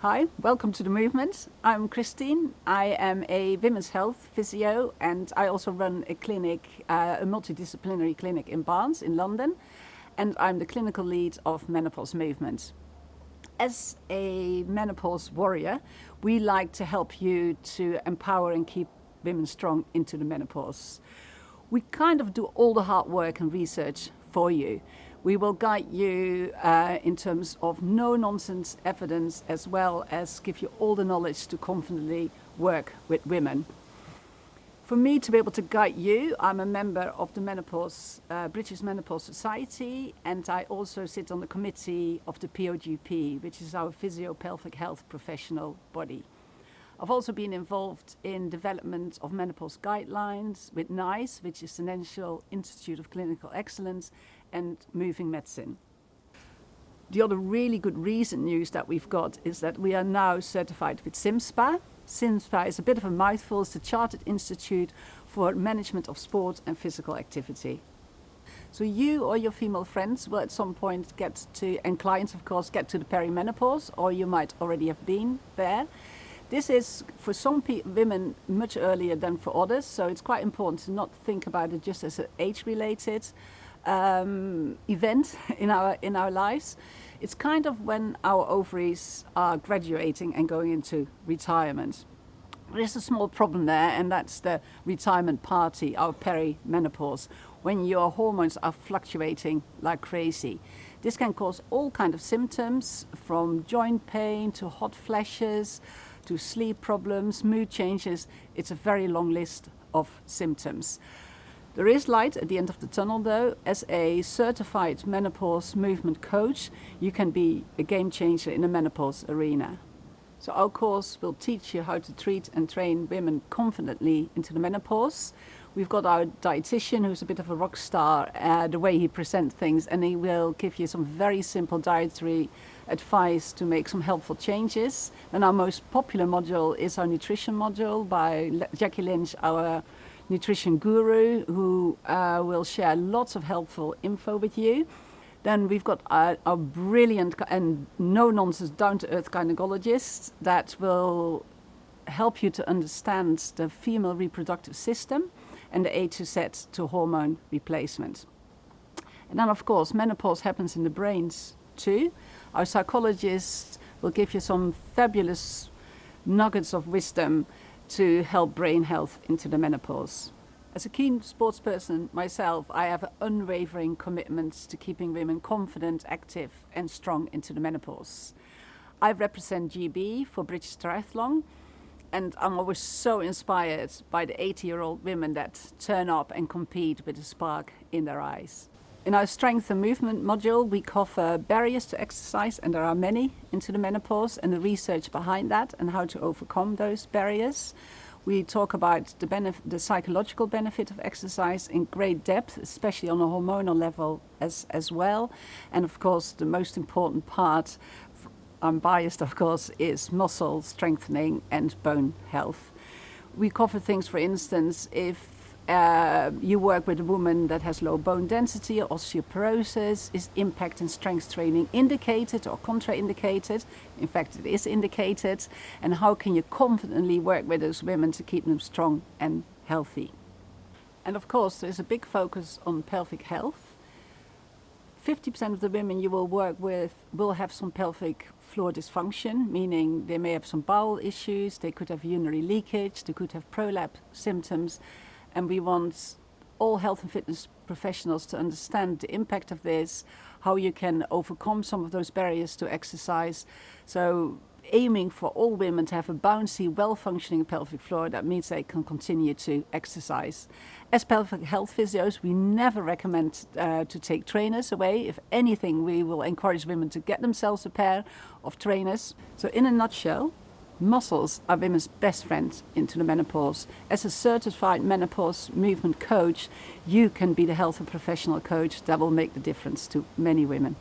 Hi, welcome to the movement. I'm Christine. I am a women's health physio and I also run a clinic, a multidisciplinary clinic in Barnes in London, and I'm the clinical lead of Menopause Movement. As a menopause warrior, we like to help you to empower and keep women strong into the menopause. We kind of do all the hard work and research for you. We will guide you in terms of no-nonsense evidence, as well as give you all the knowledge to confidently work with women. For me to be able to guide you, I'm a member of the British Menopause Society, and I also sit on the committee of the POGP, which is our physio-pelvic health professional body. I've also been involved in development of menopause guidelines with NICE, which is the National Institute of Clinical Excellence, and Moving Medicine. The other really good recent news that we've got is that we are now certified with CIMSPA. CIMSPA is a bit of a mouthful. It's the Chartered Institute for Management of Sport and Physical Activity. So you or your female friends will at some point and clients of course, get to the perimenopause, or you might already have been there. This is for some women much earlier than for others, so it's quite important to not think about it just as an age-related event in our lives. It's kind of when our ovaries are graduating and going into retirement. There's a small problem there, and that's the retirement party, our perimenopause, when your hormones are fluctuating like crazy. This can cause all kinds of symptoms, from joint pain to hot flashes, to sleep problems, mood changes. It's a very long list of symptoms. There is light at the end of the tunnel though. As a certified menopause movement coach, you can be a game changer in the menopause arena. So our course will teach you how to treat and train women confidently into the menopause. We've got our dietitian, who's a bit of a rock star, the way he presents things, and he will give you some very simple dietary advice to make some helpful changes. And our most popular module is our nutrition module by Jackie Lynch, our nutrition guru, who will share lots of helpful info with you. Then we've got our brilliant and no-nonsense, down-to-earth gynecologist that will help you to understand the female reproductive system and the A to Z to hormone replacement. And then, of course, menopause happens in the brains too. Our psychologist will give you some fabulous nuggets of wisdom to help brain health into the menopause. As a keen sports person myself, I have an unwavering commitment to keeping women confident, active and strong into the menopause. I represent GB for British Triathlon, and I'm always so inspired by the 80-year-old women that turn up and compete with a spark in their eyes. In our strength and movement module, we cover barriers to exercise, and there are many, into the menopause, and the research behind that and how to overcome those barriers. We talk about the psychological benefit of exercise in great depth, especially on a hormonal level as well. And of course, the most important part, I'm biased of course, is muscle strengthening and bone health. We cover things, for instance, if you work with a woman that has low bone density or osteoporosis, is impact and strength training indicated or contraindicated? In fact, it is indicated. And how can you confidently work with those women to keep them strong and healthy? And of course, there's a big focus on pelvic health. 50% of the women you will work with will have some pelvic floor dysfunction, meaning they may have some bowel issues, they could have urinary leakage, they could have prolapse symptoms. And we want all health and fitness professionals to understand the impact of this, how you can overcome some of those barriers to exercise. So aiming for all women to have a bouncy, well-functioning pelvic floor, that means they can continue to exercise. As pelvic health physios, we never recommend to take trainers away. If anything, we will encourage women to get themselves a pair of trainers. So in a nutshell, muscles are women's best friend into the menopause. As a certified menopause movement coach, you can be the health and professional coach that will make the difference to many women.